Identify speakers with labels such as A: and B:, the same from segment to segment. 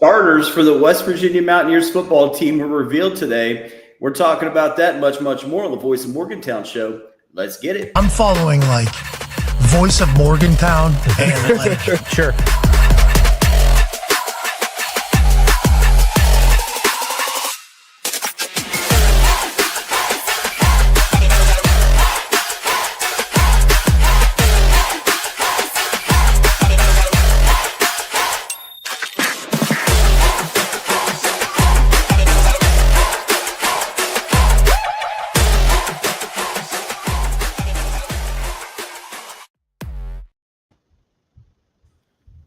A: starters for the West Virginia Mountaineers football team were revealed today. We're talking about that and much, much more on the Voice of Morgantown show. Let's get it.
B: I'm following like Voice of Morgantown and like
C: Sure.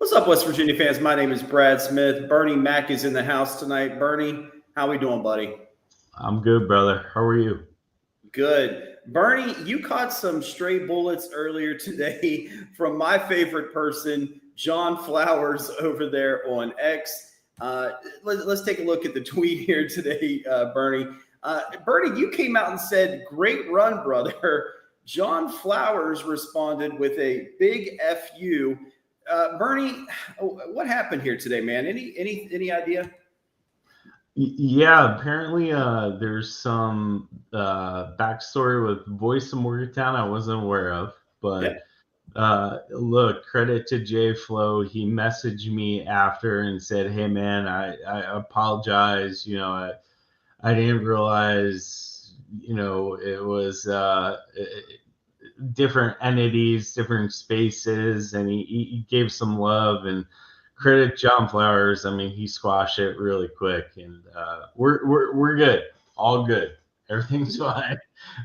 A: What's up, West Virginia fans? My name is Brad Smith. Bernie Mac is in the house tonight. Bernie, how we doing, buddy?
D: I'm good, brother. How are you?
A: Good. Bernie, you caught some stray bullets earlier today from my favorite person, John Flowers, over there on X. Let's take a look at the tweet here today, Bernie. Bernie, you came out and said, "Great run, brother." John Flowers responded with a big FU. Bernie, what happened here today, man? Any idea?
D: Yeah, apparently there's some backstory with Voice of Morgantown I wasn't aware of, but look, credit to J Flow. He messaged me after and said, "Hey man, I apologize. I didn't realize, it was different entities, different spaces," and he gave some love and credit John Flowers. I mean, he squashed it really quick, and we're good, all good, everything's fine.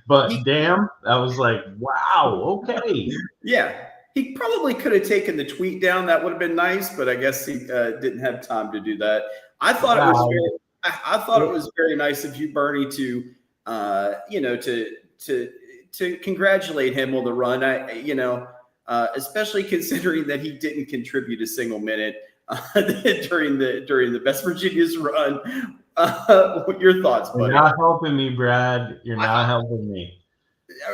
D: But damn, that was like, wow, okay.
A: Yeah, he probably could have taken the tweet down. That would have been nice, but I guess he didn't have time to do that. I thought it was very nice of you, Bernie, to to congratulate him on the run. Especially considering that he didn't contribute a single minute during the West Virginia's run. Your thoughts, buddy?
D: You're not helping me, Brad. You're not helping me.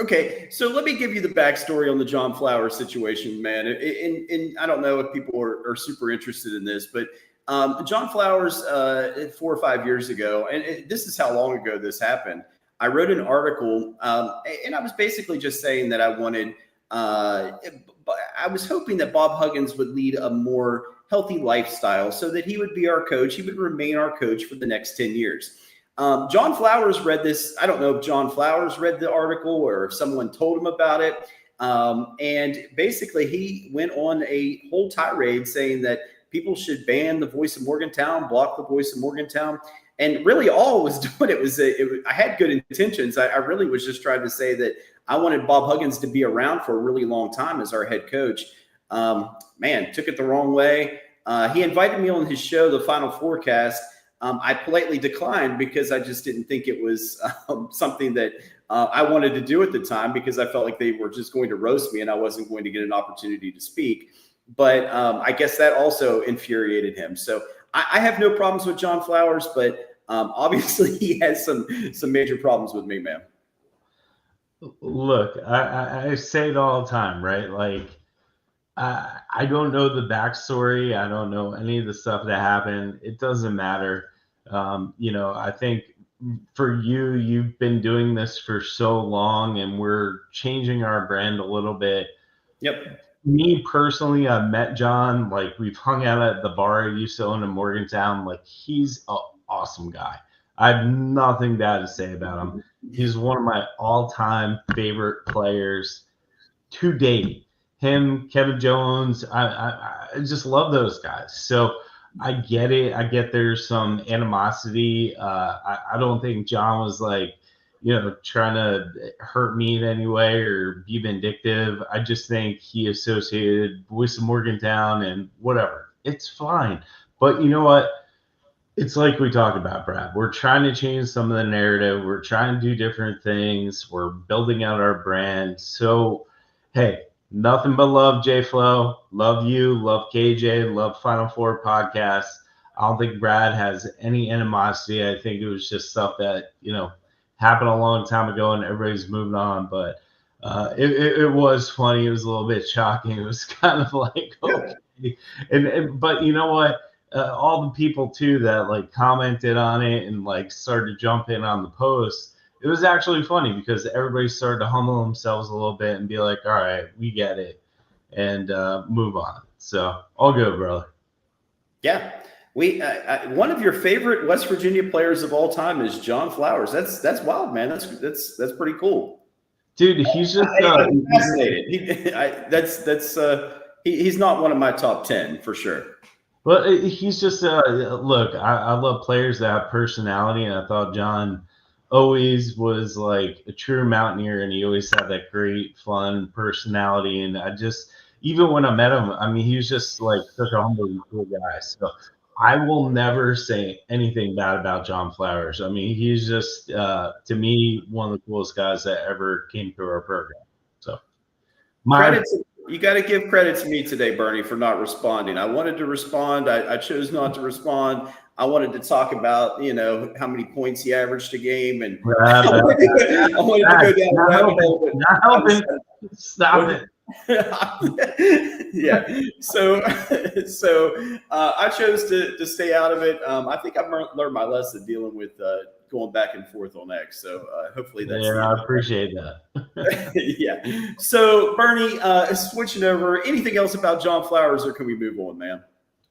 A: Okay, so let me give you the backstory on the John Flowers situation, man. And I don't know if people are super interested in this, but John Flowers, 4 or 5 years ago, and this is how long ago this happened. I wrote an article, and I was basically just saying that I was hoping that Bob Huggins would lead a more healthy lifestyle so that he would be our coach. He would remain our coach for the next 10 years. John Flowers read this. I don't know if John Flowers read the article or if someone told him about it. And basically he went on a whole tirade saying that people should ban the Voice of Morgantown, block the Voice of Morgantown. And really all I was doing, I had good intentions. I really was just trying to say that I wanted Bob Huggins to be around for a really long time as our head coach. Man, took it the wrong way. He invited me on his show, The Final Forecast. I politely declined because I just didn't think it was something that I wanted to do at the time, because I felt like they were just going to roast me and I wasn't going to get an opportunity to speak. But I guess that also infuriated him. So I have no problems with John Flowers, but obviously he has some major problems with me, man.
D: Look, I say it all the time, right? Like, I don't know the backstory. I don't know any of the stuff that happened. It doesn't matter. I think for you've been doing this for so long, and we're changing our brand a little bit.
A: Yep.
D: Me personally, I've met John. Like, we've hung out at the bar I used to own in Morgantown. Like, he's an awesome guy. I have nothing bad to say about him. He's one of my all-time favorite players to date. Him, Kevin Jones, I just love those guys. So I get it. I get there's some animosity. I don't think John was like, trying to hurt me in any way or be vindictive. I just think he associated Voice of Morgantown and whatever. It's fine. But you know what? It's like we talked about, Brad. We're trying to change some of the narrative. We're trying to do different things. We're building out our brand. So, hey, nothing but love, J Flow. Love you. Love KJ. Love Final Four podcast. I don't think Brad has any animosity. I think it was just stuff that, happened a long time ago and everybody's moving on. But it was funny. It was a little bit shocking. It was kind of like, okay. But you know what? all the people too that like commented on it and like started jumping on the post. It was actually funny because everybody started to humble themselves a little bit and be like, all right, we get it, and move on. So all good, brother.
A: Yeah. One of your favorite West Virginia players of all time is John Flowers. That's wild, man. That's pretty cool.
D: Dude, he's just
A: I'm fascinated. He's not one of my top 10 for sure.
D: well, he's just look. I love players that have personality, and I thought John always was like a true mountaineer, and he always had that great, fun personality. And I just, even when I met him, I mean, he was just like such a humble and cool guy. So I will never say anything bad about John Flowers. I mean, he's just to me one of the coolest guys that ever came through our program. So
A: You got to give credit to me today, Bernie, for not responding. I wanted to respond. I chose not to respond. I wanted to talk about, how many points he averaged a game, and I wanted to go down the rabbit hole.
D: Not helping. Stop it.
A: Yeah. So I chose to stay out of it. I think I've learned my lesson dealing with going back and forth on X. So hopefully that's
D: I appreciate that.
A: Yeah. So Bernie, switching over, anything else about John Flowers, or can we move on, man?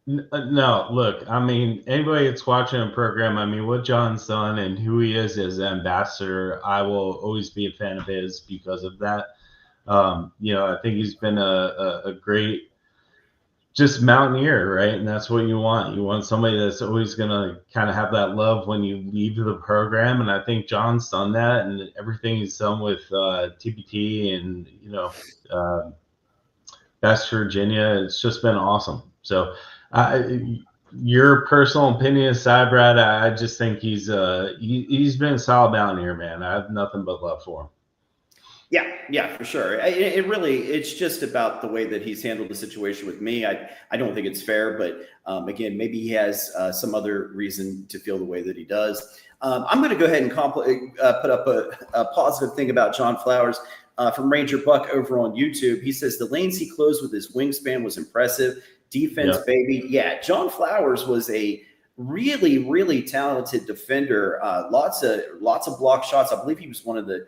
D: No, look, I mean, anybody that's watching a program, I mean, what John's done and who he is as an ambassador, I will always be a fan of his because of that. I think he's been a great just mountaineer, right? And that's what you want. You want somebody that's always going to kind of have that love when you leave the program. And I think John's done that, and everything he's done with TPT and, West Virginia, it's just been awesome. So your personal opinion aside, Brad, I just think he's been a solid mountaineer, man. I have nothing but love for him.
A: Yeah, for sure. It's just about the way that he's handled the situation with me. I don't think it's fair, but again, maybe he has some other reason to feel the way that he does. I'm going to go ahead and put up a positive thing about John Flowers from Ranger Buck over on YouTube. He says the lanes he closed with his wingspan was impressive. Defense, baby. Yeah, John Flowers was a really, really talented defender. Lots of block shots. I believe he was one of the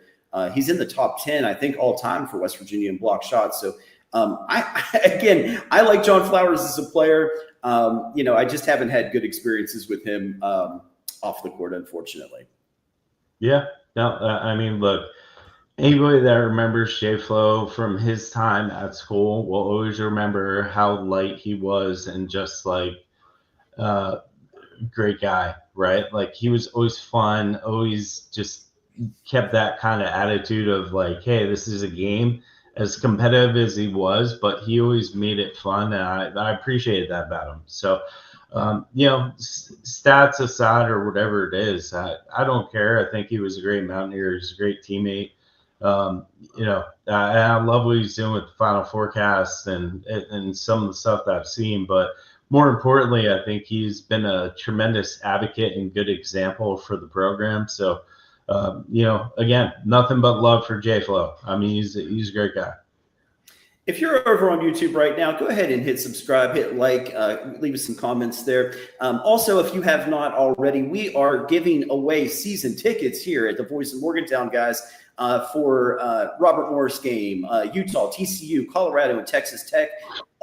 A: he's in the top 10, I think, all time for West Virginia in block shots. So I like John Flowers as a player. I just haven't had good experiences with him off the court, unfortunately.
D: Yeah. No, I mean, look, anybody that remembers Jay Flo from his time at school will always remember how light he was and just like great guy, right? Like he was always fun, always just kept that kind of attitude of like, hey, this is a game, as competitive as he was, but he always made it fun, and I appreciated that about him. So stats aside or whatever it is, I don't care. I think he was a great mountaineer. He's a great teammate. I love what he's doing with the Final Forecast and some of the stuff that I've seen, but more importantly, I think he's been a tremendous advocate and good example for the program. So again, nothing but love for Jay Flo. I mean, he's a great guy.
A: If you're over on YouTube right now, go ahead and hit subscribe, hit like, leave us some comments there. Also, if you have not already, we are giving away season tickets here at the Voice of Morgantown, guys, for Robert Morris game, Utah, TCU, Colorado, and Texas Tech.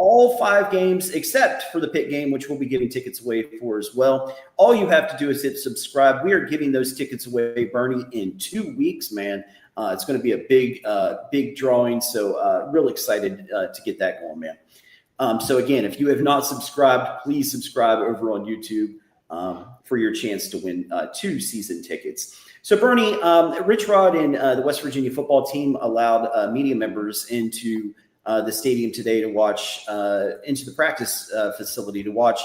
A: All 5 games except for the Pitt game, which we'll be giving tickets away for as well. All you have to do is hit subscribe. We are giving those tickets away, Bernie, in 2 weeks, man. It's going to be a big drawing. So real excited to get that going, man. So again, if you have not subscribed, please subscribe over on YouTube for your chance to win 2 season tickets. So Bernie, Rich Rod and the West Virginia football team allowed media members into the stadium today to watch into the practice facility to watch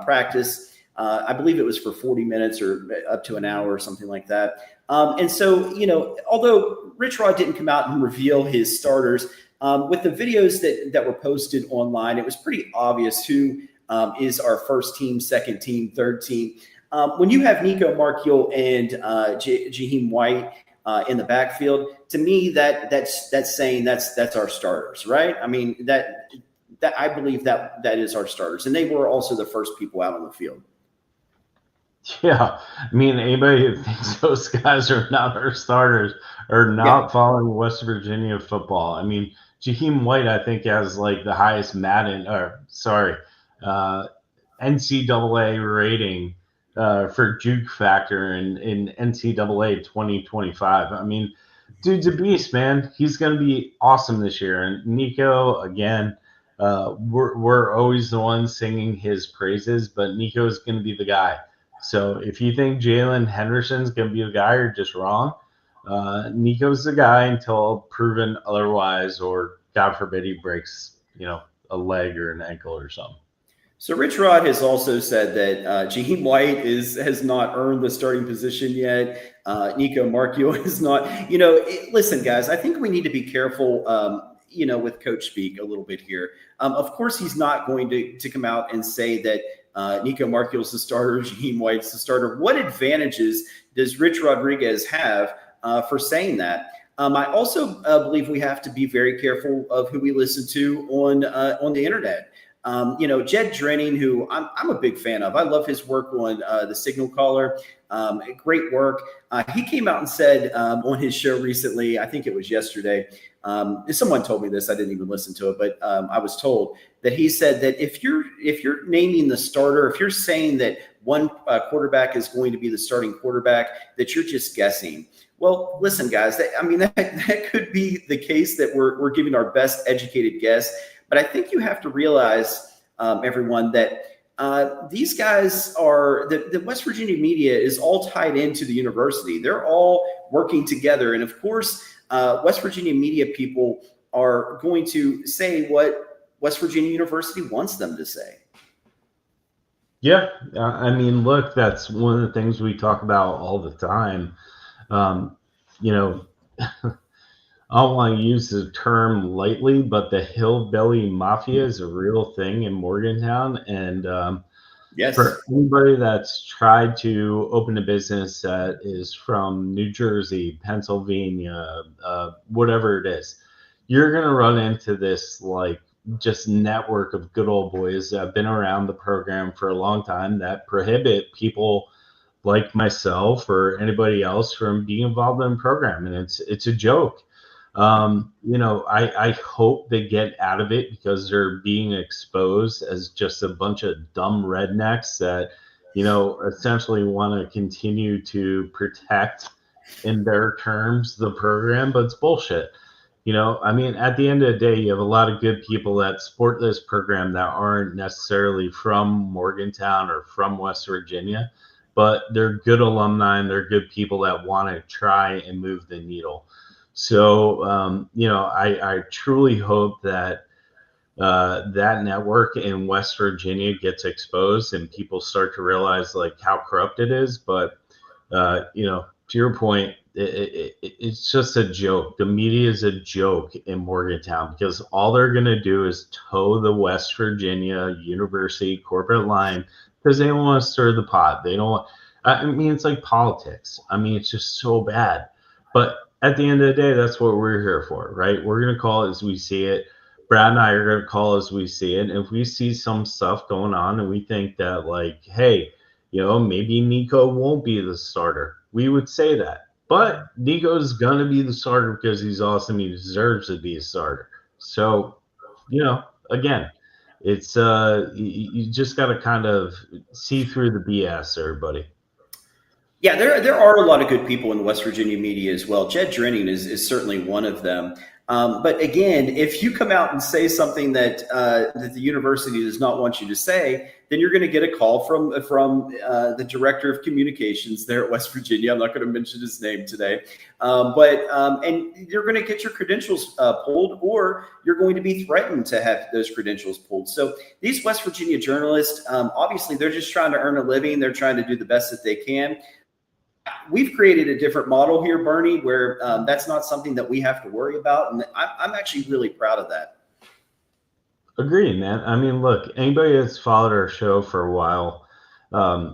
A: practice. I believe it was for 40 minutes or up to an hour or something like that. And so, although Rich Rod didn't come out and reveal his starters, with the videos that were posted online, it was pretty obvious who is our first team, second team, third team. When you have Nico Markiel and Jaheim White in the backfield, to me, that's saying that's our starters, right? I mean, that I believe that is our starters, and they were also the first people out on the field.
D: Yeah, I mean, anybody who thinks those guys are not our starters are not following West Virginia football. I mean, Jaheim White, I think, has like the highest NCAA rating for juke factor in NCAA 2025. I mean, dude's a beast, man. He's going to be awesome this year. And Nico, again, we're always the ones singing his praises, but Nico's going to be the guy. So if you think Jalen Henderson's going to be the guy, you're just wrong. Nico's the guy until proven otherwise, or God forbid he breaks, a leg or an ankle or something.
A: So Rich Rod has also said that Jaheim White has not earned the starting position yet. Nico Marchio is not. Listen, guys, I think we need to be careful, with coach speak a little bit here. Of course, he's not going to come out and say that Nico Marchio is the starter, Jaheim White's the starter. What advantages does Rich Rodriguez have for saying that? I also believe we have to be very careful of who we listen to on the internet. Jed Drenning, who I'm a big fan of. I love his work on the Signal Caller. Great work. He came out and said on his show recently, I think it was yesterday, someone told me this, I didn't even listen to it, but I was told that he said that if you're naming the starter, if you're saying that one quarterback is going to be the starting quarterback, that you're just guessing. Well, listen, guys, that could be the case, that we're giving our best educated guess. But I think you have to realize, everyone, that these guys are the West Virginia media is all tied into the university. They're all working together. And of course, West Virginia media people are going to say what West Virginia University wants them to say.
D: Yeah. Look, that's one of the things we talk about all the time. I don't want to use the term lightly, but the hillbilly mafia is a real thing in Morgantown. And
A: yes,
D: for anybody that's tried to open a business that is from New Jersey, Pennsylvania, whatever it is, you're going to run into this just network of good old boys that have been around the program for a long time that prohibit people like myself or anybody else from being involved in the program. And it's a joke. I hope they get out of it, because they're being exposed as just a bunch of dumb rednecks that, essentially want to continue to protect, in their terms, the program, but it's bullshit. At the end of the day, you have a lot of good people that support this program that aren't necessarily from Morgantown or from West Virginia, but they're good alumni and they're good people that want to try and move the needle. So, I truly hope that that network in West Virginia gets exposed and people start to realize how corrupt it is. But, to your point, it's just a joke. The media is a joke in Morgantown, because all they're going to do is toe the West Virginia University corporate line, because they don't want to stir the pot. They don't. It's like politics. It's just so bad. But at the end of the day, that's what we're here for, right? We're going to call it as we see it. Brad and I are going to call as we see it. And if we see some stuff going on and we think that, hey, maybe Nico won't be the starter, we would say that. But Nico's going to be the starter because he's awesome. He deserves to be a starter. So, again, it's you just got to kind of see through the BS, everybody.
A: Yeah, there are a lot of good people in the West Virginia media as well. Jed Drenning is certainly one of them. But again, if you come out and say something that the university does not want you to say, then you're going to get a call from the director of communications there at West Virginia. I'm not going to mention his name today, and you're going to get your credentials pulled, or you're going to be threatened to have those credentials pulled. So these West Virginia journalists, obviously, they're just trying to earn a living. They're trying to do the best that they can. We've created a different model here, Bernie, where that's not something that we have to worry about. And I'm actually really proud of that.
D: Agreed, man. Look, anybody that's followed our show for a while,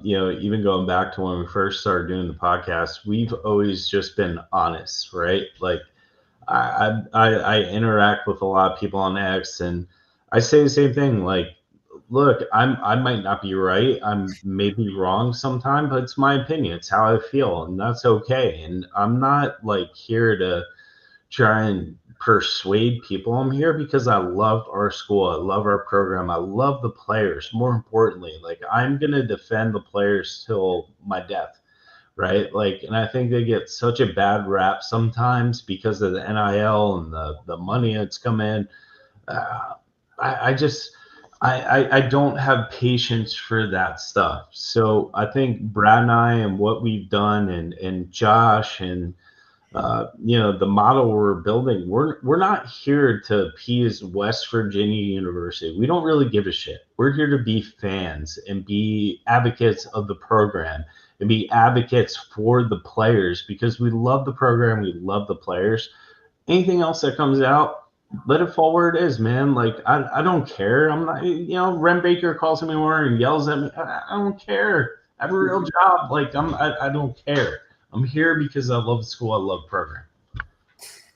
D: even going back to when we first started doing the podcast, we've always just been honest, right? I interact with a lot of people on X, and I say the same thing. Like, look, I might not be right. I'm maybe wrong sometime, but it's my opinion. It's how I feel, and that's okay. And I'm not like here to try and persuade people. I'm here because I love our school. I love our program. I love the players. More importantly, like I'm gonna defend the players till my death, right? Like, and I think they get such a bad rap sometimes because of the NIL and the money that's come in. Uh, I just I don't have patience for that stuff. So I think Brad and I and what we've done and Josh and the model we're building, we're not here to appease West Virginia University. We don't really give a shit. We're here to be fans and be advocates of the program and be advocates for the players because we love the program, we love the players. Anything else that comes out, let it fall where it is, man. Like I don't care. I'm not, Ren Baker calls me more and yells at me. I don't care. I have a real job. Like I don't care. I'm here because I love the school. I love the program.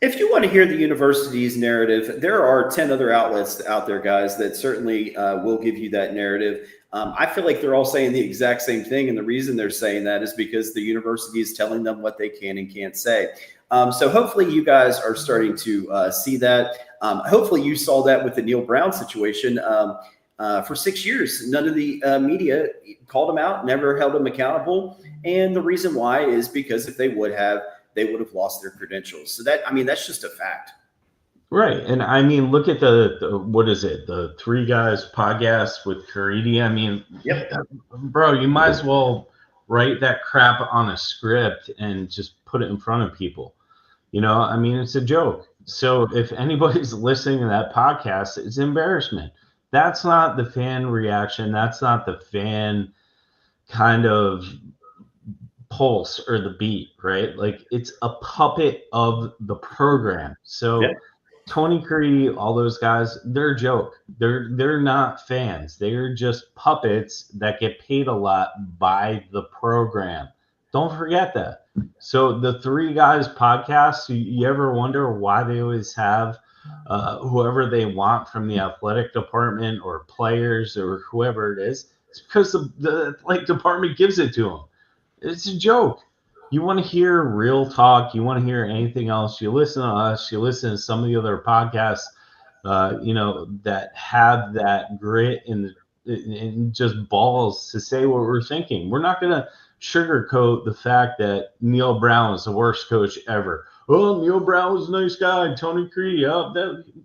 A: If you want to hear the university's narrative, there are 10 other outlets out there, guys, that certainly will give you that narrative. I feel like they're all saying the exact same thing. And the reason they're saying that is because the university is telling them what they can and can't say. So hopefully you guys are starting to see that. Hopefully you saw that with the Neil Brown situation. For 6 years, none of the media called him out, never held him accountable. And the reason why is because if they would have lost their credentials. So that's just a fact.
D: Right. And I mean, look at the what is it? The Three Guys podcast with Caridi. I mean,
A: Yep.
D: Bro, you might as well write that crap on a script and just put it in front of people. I mean, it's a joke. So if anybody's listening to that podcast, it's embarrassment. That's not the fan reaction. That's not the fan kind of pulse or the beat, right? Like it's a puppet of the program. So
A: Yeah.
D: Tony Cree, all those guys, they're a joke. They're not fans. They're just puppets that get paid a lot by the program. Don't forget that. So the Three Guys podcast, you ever wonder why they always have whoever they want from the athletic department or players or whoever it is? It's because the athletic department gives it to them. It's a joke. You want to hear real talk. You want to hear anything else. You listen to us. You listen to some of the other podcasts, that have that grit and just balls to say what we're thinking. We're not going to sugarcoat the fact that Neil Brown was the worst coach ever. Oh, Neil Brown was a nice guy. Tony Crede.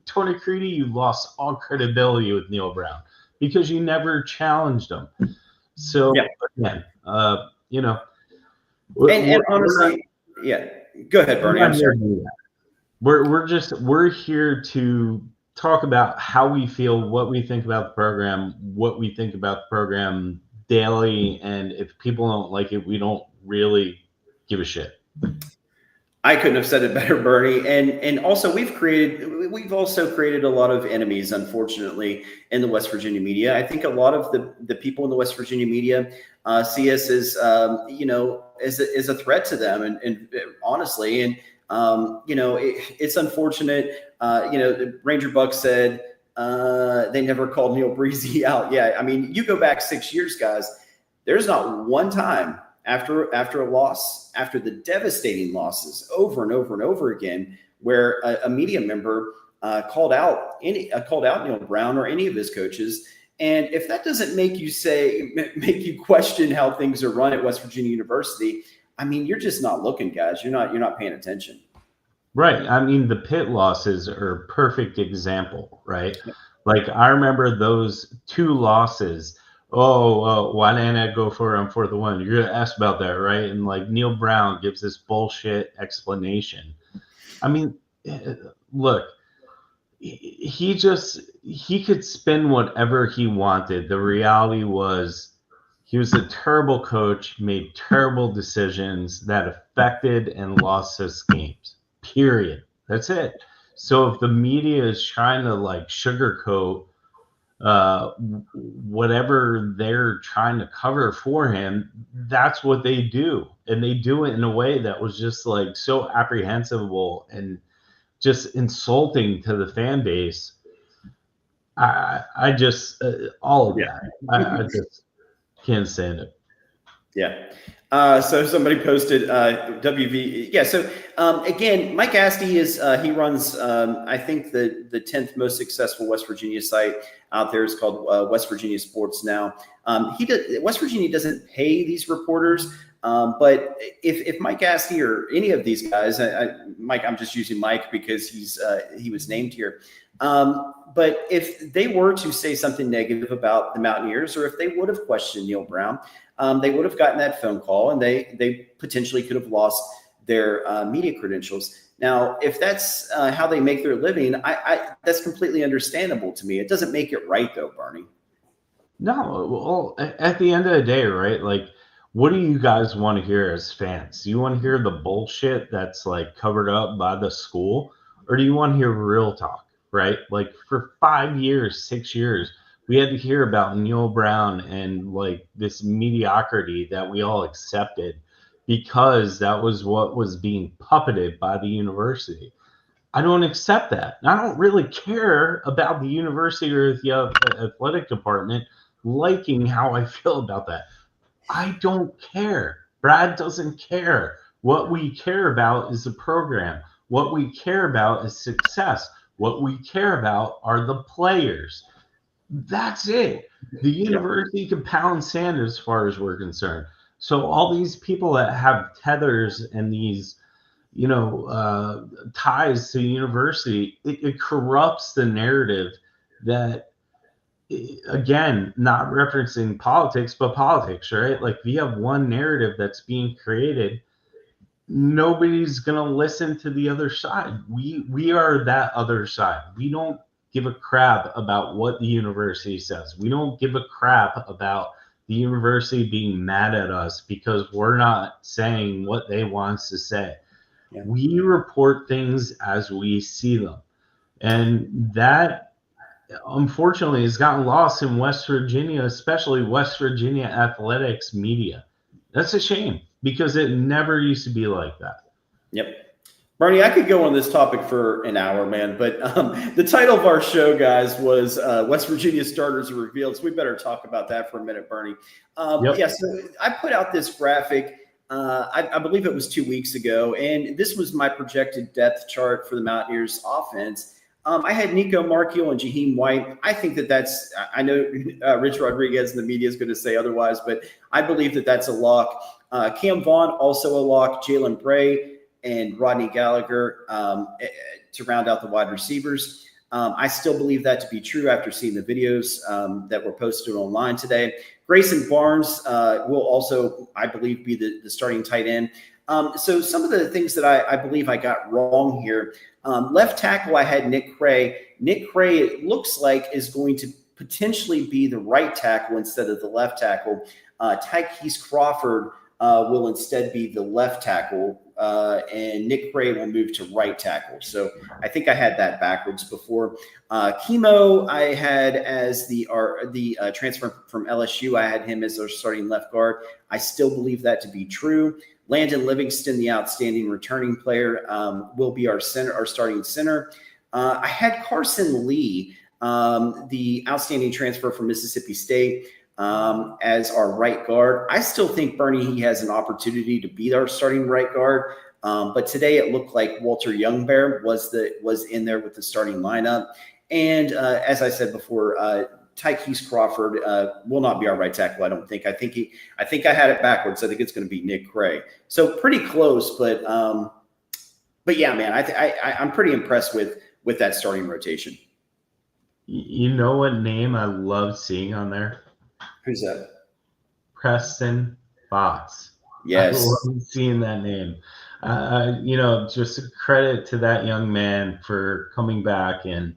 D: Tony Crede, you lost all credibility with Neil Brown because you never challenged him. So, again,
A: And honestly, yeah. Go ahead, Bernie. I'm sorry.
D: We're here to talk about how we feel, what we think about the program, what we think about the program daily, and if people don't like it, we don't really give a shit.
A: I couldn't have said it better, Bernie. And also we've also created a lot of enemies, unfortunately, in the West Virginia media. I think a lot of the people in the West Virginia media see us as as a threat to them, and honestly, and it's unfortunate. Ranger Buck said they never called Neil Breezy out. Yeah, I mean, you go back 6 years, guys. There's not one time after a loss, after the devastating losses over and over and over again, where a media member called out Neil Brown or any of his coaches. And if that doesn't make you question how things are run at West Virginia University, I mean, you're just not looking, guys. You're not paying attention.
D: Right. I mean, the Pitt losses are a perfect example, right? Like I remember those two losses. Why didn't I go for it on 4th and 1? You're gonna ask about that, right? And like Neil Brown gives this bullshit explanation. I mean, look, he could spin whatever he wanted. The reality was he was a terrible coach, made terrible decisions that affected and lost us games. Period. That's it. So if the media is trying to like sugarcoat whatever they're trying to cover for him, that's what they do. And they do it in a way that was just like so apprehensible and just insulting to the fan base. I just all of
A: Yeah.
D: that. I just can't stand it.
A: Yeah. So somebody posted WV. Yeah. So again, Mike Asti is he runs I think the 10th most successful West Virginia site out there is called West Virginia Sports Now. West Virginia doesn't pay these reporters, but if Mike Asti or any of these guys, Mike, I'm just using Mike because he was named here. But if they were to say something negative about the Mountaineers, or if they would have questioned Neil Brown, they would have gotten that phone call, and they potentially could have lost their media credentials. Now, if that's how they make their living, I that's completely understandable to me. It doesn't make it right, though, Barney.
D: No, well, at the end of the day, right? Like, what do you guys want to hear as fans? Do you want to hear the bullshit that's like covered up by the school, or do you want to hear real talk, right? Like, for 5 years, 6 years, we had to hear about Neil Brown and like this mediocrity that we all accepted because that was what was being puppeted by the university. I don't accept that. I don't really care about the university or the athletic department liking how I feel about that. I don't care. Brad doesn't care. What we care about is the program. What we care about is success. What we care about are the players. That's it. The university can pound sand as far as we're concerned. So all these people that have tethers and these ties to the university, it corrupts the narrative that, again, not referencing politics, but politics, right? Like, if you have one narrative that's being created, nobody's going to listen to the other side. We are that other side. We don't give a crap about what the university says. We don't give a crap about the university being mad at us because we're not saying what they want us to say.
A: Yeah.
D: We report things as we see them. And that, unfortunately, has gotten lost in West Virginia, especially West Virginia athletics media. That's a shame because it never used to be like that.
A: Yep. Barney, I could go on this topic for an hour, man, but the title of our show, guys, was West Virginia starters are revealed. So we better talk about that for a minute, Barney.
D: Yep.
A: Yeah, so I put out this graphic, I believe it was 2 weeks ago, and this was my projected depth chart for the Mountaineers offense. I had Nico Markiel and Jaheim White. I think that's – I know Rich Rodriguez in the media is going to say otherwise, but I believe that's a lock. Cam Vaughn, also a lock. Jalen Bray and Rodney Gallagher to round out the wide receivers. I still believe that to be true after seeing the videos that were posted online today. Grayson Barnes will also, I believe, be the starting tight end. So some of the things that I believe I got wrong here. Left tackle, I had Nick Cray. Nick Cray, it looks like, is going to potentially be the right tackle instead of the left tackle. Tykees Crawford will instead be the left tackle, and Nick Cray will move to right tackle. So I think I had that backwards before. Chemo, I had as the transfer from LSU. I had him as our starting left guard. I still believe that to be true. Landon Livingston, the outstanding returning player, will be our starting center. I had Carson Lee, the outstanding transfer from Mississippi State, as our right guard. I still think, Bernie, he has an opportunity to be our starting right guard. But today it looked like Walter Youngbear was in there with the starting lineup. And as I said before, Tykees Crawford will not be our right tackle, I don't think. I think I had it backwards. I think it's going to be Nick Cray. So pretty close, but yeah, man, I'm pretty impressed with that starting rotation.
D: You know what name I love seeing on there?
A: Who's that?
D: Preston Fox.
A: Yes.
D: I love seeing that name. Just a credit to that young man for coming back and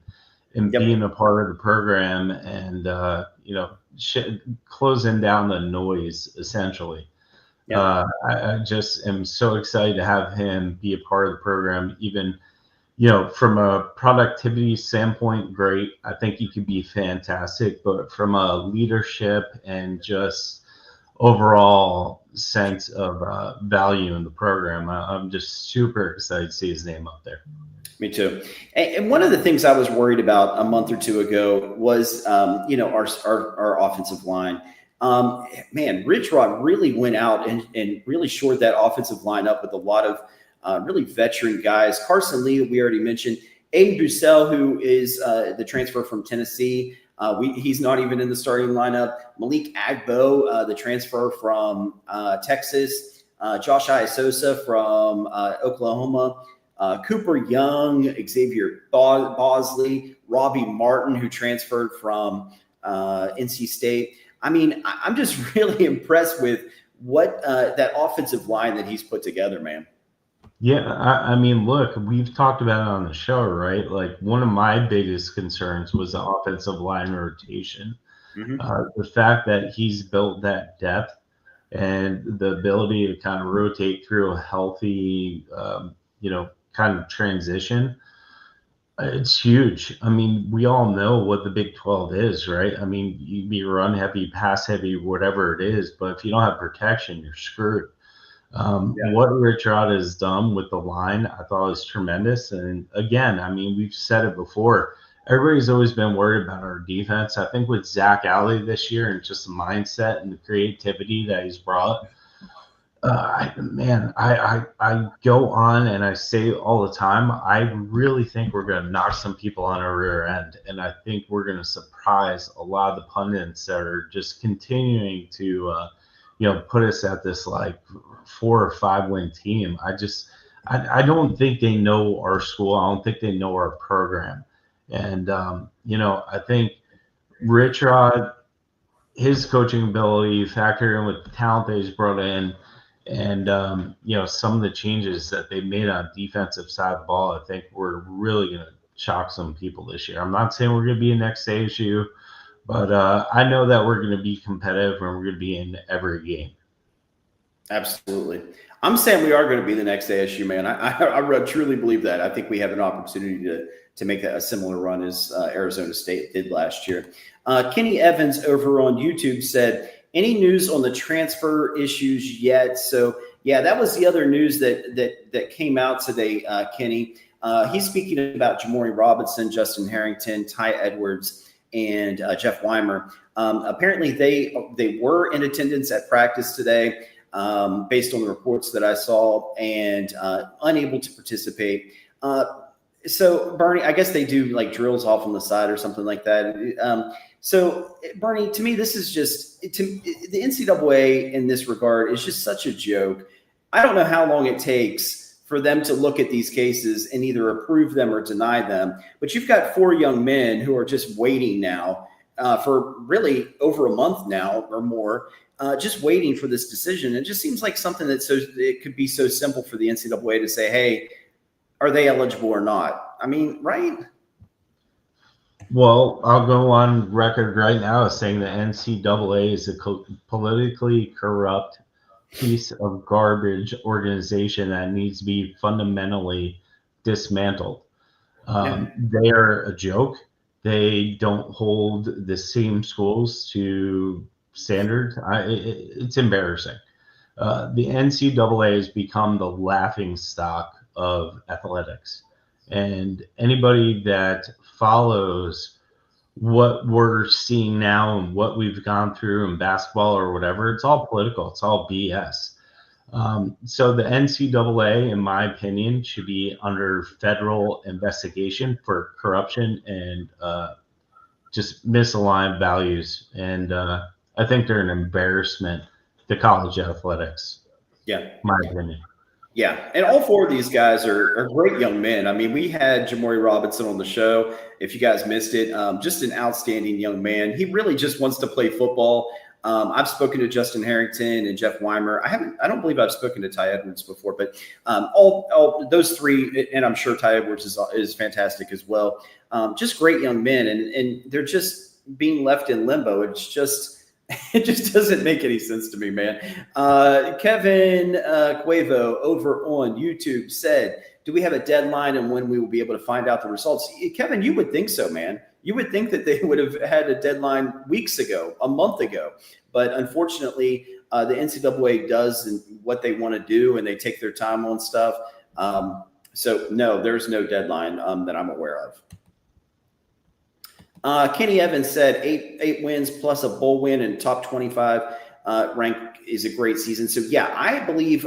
D: being a part of the program and, closing down the noise, essentially. Yep. I just am so excited to have him be a part of the program, even, from a productivity standpoint, great. I think he could be fantastic, but from a leadership and just overall sense of value in the program. I'm just super excited to see his name up there.
A: Me too. And one of the things I was worried about a month or two ago was, our offensive line. Man, Rich Rod really went out and really shored that offensive line up with a lot of really veteran guys. Carson Lee, we already mentioned. Aiden Bussell, who is the transfer from Tennessee. He's not even in the starting lineup. Malik Agbo, the transfer from Texas. Josh Iasosa from Oklahoma. Cooper Young, Xavier Bosley, Robbie Martin, who transferred from NC State. I mean, I'm just really impressed with what that offensive line that he's put together, man.
D: Yeah, I mean, look, we've talked about it on the show, right? Like, one of my biggest concerns was the offensive line rotation. The fact that he's built that depth and the ability to kind of rotate through a healthy, kind of transition, it's huge. I mean, we all know what the Big 12 is, right? I mean, you be run heavy, pass heavy, whatever it is, but if you don't have protection, you're screwed. What Rich Rod has done with the line, I thought was tremendous. And again, I mean, we've said it before. Everybody's always been worried about our defense. I think with Zach Alley this year and just the mindset and the creativity that he's brought, I go on and I say all the time, I really think we're going to knock some people on our rear end. And I think we're going to surprise a lot of the pundits that are just continuing to, put us at this like 4 or 5 win team. I don't think they know our school. I don't think they know our program. And, I think Rich Rod, his coaching ability, factored in with the talent that he's brought in, and, some of the changes that they made on defensive side of the ball, I think we're really going to shock some people this year. I'm not saying we're going to be a next ASU, but I know that we're going to be competitive and we're going to be in every game.
A: Absolutely. I'm saying we are going to be the next ASU, man. I truly believe that. I think we have an opportunity to make a similar run as Arizona State did last year. Kenny Evans over on YouTube said, any news on the transfer issues yet? So, yeah, that was the other news that came out today, Kenny. He's speaking about Jamori Robinson, Justin Harrington, Ty Edwards, and Jeff Weimer. Apparently, they were in attendance at practice today, based on the reports that I saw, and unable to participate. So, Bernie, I guess they do like drills off on the side or something like that. So, Bernie, to me, this is just the NCAA in this regard is just such a joke. I don't know how long it takes for them to look at these cases and either approve them or deny them. But you've got 4 young men who are just waiting now for really over a month now or more, just waiting for this decision. It just seems like something it could be so simple for the NCAA to say, hey, are they eligible or not? I mean, right?
D: Well, I'll go on record right now as saying the NCAA is a politically corrupt piece of garbage organization that needs to be fundamentally dismantled. They are a joke. They don't hold the same schools to standards. It's embarrassing. The NCAA has become the laughing stock of athletics. And anybody that follows what we're seeing now and what we've gone through in basketball or whatever, it's all political. It's all BS. So the NCAA, in my opinion, should be under federal investigation for corruption and just misaligned values. And I think they're an embarrassment to college athletics.
A: Yeah.
D: My opinion.
A: Yeah, and all 4 of these guys are great young men. I mean, we had Jamori Robinson on the show. If you guys missed it, just an outstanding young man. He really just wants to play football. I've spoken to Justin Harrington and Jeff Weimer. I don't believe I've spoken to Ty Edwards before, but all those 3, and I'm sure Ty Edwards is fantastic as well. Just great young men, and they're just being left in limbo. It just doesn't make any sense to me, man. Kevin Cuevo over on YouTube said, do we have a deadline and when we will be able to find out the results? Kevin, you would think so, man. You would think that they would have had a deadline weeks ago, a month ago. But unfortunately, the NCAA does and what they want to do, and they take their time on stuff. So no, there's no deadline that I'm aware of. Kenny Evans said eight wins plus a bowl win and top 25 rank is a great season. So yeah, I believe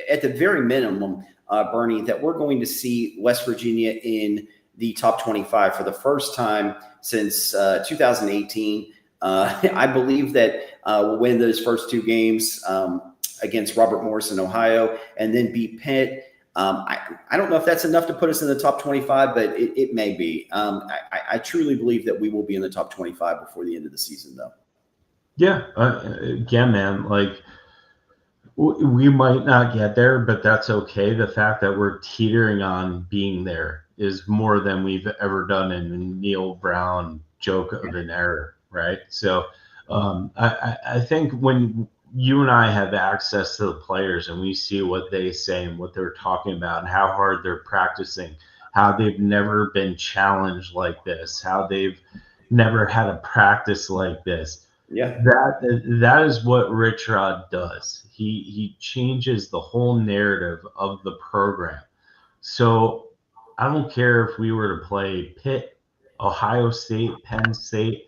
A: at the very minimum, Bernie, that we're going to see West Virginia in the top 25 for the first time since 2018. I believe that we'll win those first two games against Robert Morris in Ohio and then beat Pitt. I don't know if that's enough to put us in the top 25, but it may be. I truly believe that we will be in the top 25 before the end of the season, though.
D: Yeah. Again, man, like we might not get there, but that's okay. The fact that we're teetering on being there is more than we've ever done in the Neil Brown joke of an error, right? So I think when you and I have access to the players and we see what they say and what they're talking about and how hard they're practicing, how they've never been challenged like this, how they've never had a practice like this.
A: Yeah,
D: that is what Rich Rod does. He changes the whole narrative of the program. So I don't care if we were to play Pitt, Ohio State, Penn State,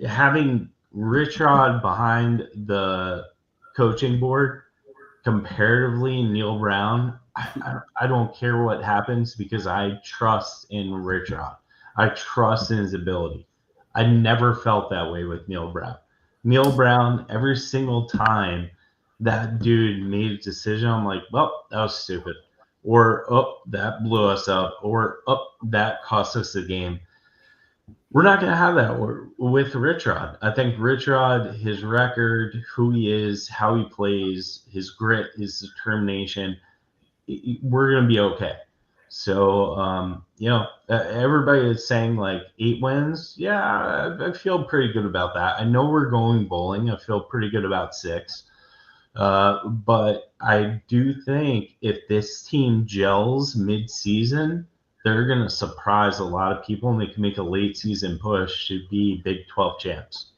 D: having Rich Rod behind the coaching board comparatively Neil Brown, I don't care what happens because I trust in Rich Rod. I trust in his ability. I never felt that way with Neil Brown. Neil Brown, every single time that dude made a decision, I'm like, well, that was stupid. Or, oh, that blew us up. Or, oh, that cost us the game. We're not going to have that with Rich Rod. I think Rich Rod, his record, who he is, how he plays, his grit, his determination, we're going to be okay. So, everybody is saying like 8 wins. Yeah, I feel pretty good about that. I know we're going bowling. I feel pretty good about 6. But I do think if this team gels mid-season, they're going to surprise a lot of people and they can make a late season push to be Big 12 champs.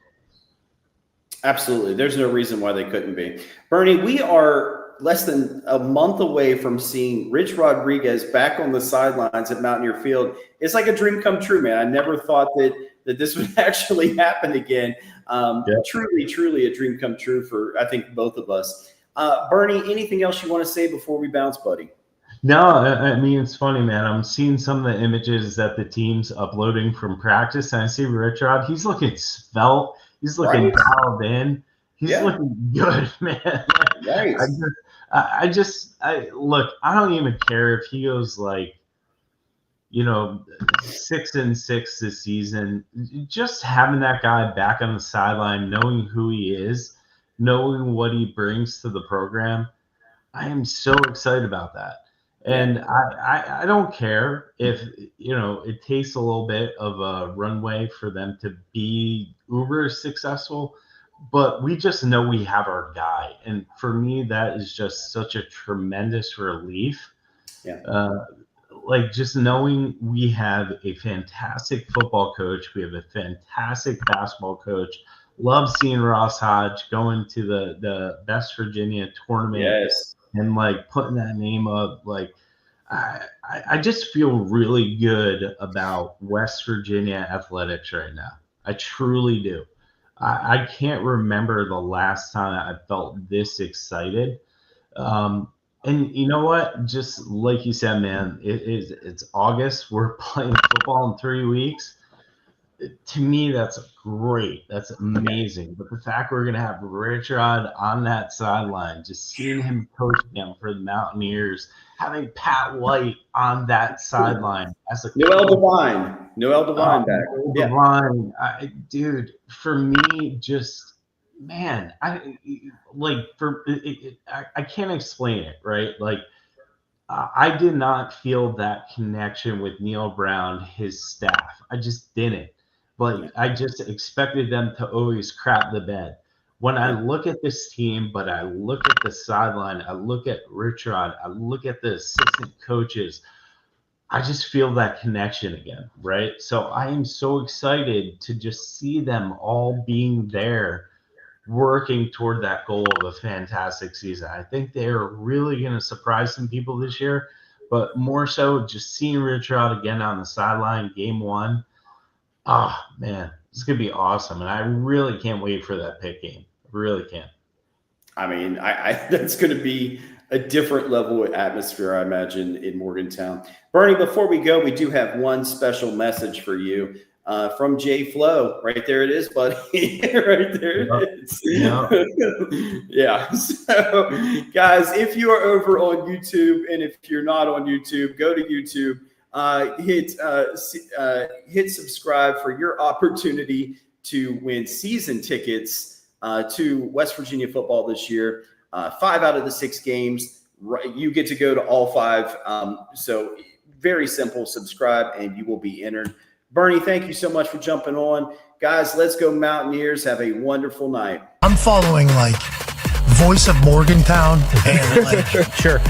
A: absolutely. There's no reason why they couldn't be. Bernie, we are less than a month away from seeing Rich Rodriguez back on the sidelines at Mountaineer Field. It's like a dream come true, man. I never thought that this would actually happen again. Truly a dream come true for, I think, both of us. Bernie, anything else you want to say before we bounce, buddy?
D: No, I mean, it's funny, man. I'm seeing some of the images that the team's uploading from practice, and I see Rich Rod. He's looking svelte. He's looking dialed in. He's looking good, man.
A: Right.
D: Look, I don't even care if he goes like, 6-6 this season. Just having that guy back on the sideline, knowing who he is, knowing what he brings to the program, I am so excited about that. And I don't care if, it takes a little bit of a runway for them to be uber successful, but we just know we have our guy. And for me, that is just such a tremendous relief. Like just knowing we have a fantastic football coach, we have a fantastic basketball coach. Love seeing Ross Hodge going to the West Virginia tournament.
A: Yes.
D: And like putting that name up, like I just feel really good about West Virginia athletics right now. I truly do. I can't remember the last time I felt this excited. And you know what? Just like you said, man, it's August. We're playing football in 3 weeks. To me, that's great. That's amazing. But the fact we're going to have Rich Rod on that sideline, just seeing him coaching them for the Mountaineers, having Pat White on that sideline. As a
A: Noel Devine back.
D: Devine, dude, for me, just, man, I can't explain it, right? Like, I did not feel that connection with Neil Brown, his staff. I just didn't. Like, I just expected them to always crap the bed. When I look at this team, but I look at the sideline, I look at Rich Rod, I look at the assistant coaches, I just feel that connection again, right? So I am so excited to just see them all being there working toward that goal of a fantastic season. I think they're really going to surprise some people this year, but more so just seeing Rich Rod again on the sideline, game one. Oh, man, it's going to be awesome. And I really can't wait for that Pitt game. Really can't.
A: I mean, I that's going to be a different level of atmosphere, I imagine, in Morgantown. Bernie, before we go, we do have one special message for you from Jay Flo. Right there it is, buddy. Right there it is. Yeah. So, guys, if you are over on YouTube, and if you're not on YouTube, go to YouTube. Hit subscribe for your opportunity to win season tickets to West Virginia football this year. 5 out of the 6 games, you get to go to all 5. So very simple, subscribe and you will be entered. Bernie, thank you so much for jumping on. Guys, let's go Mountaineers. Have a wonderful night.
B: I'm following like Voice of Morgantown and like
C: Sure.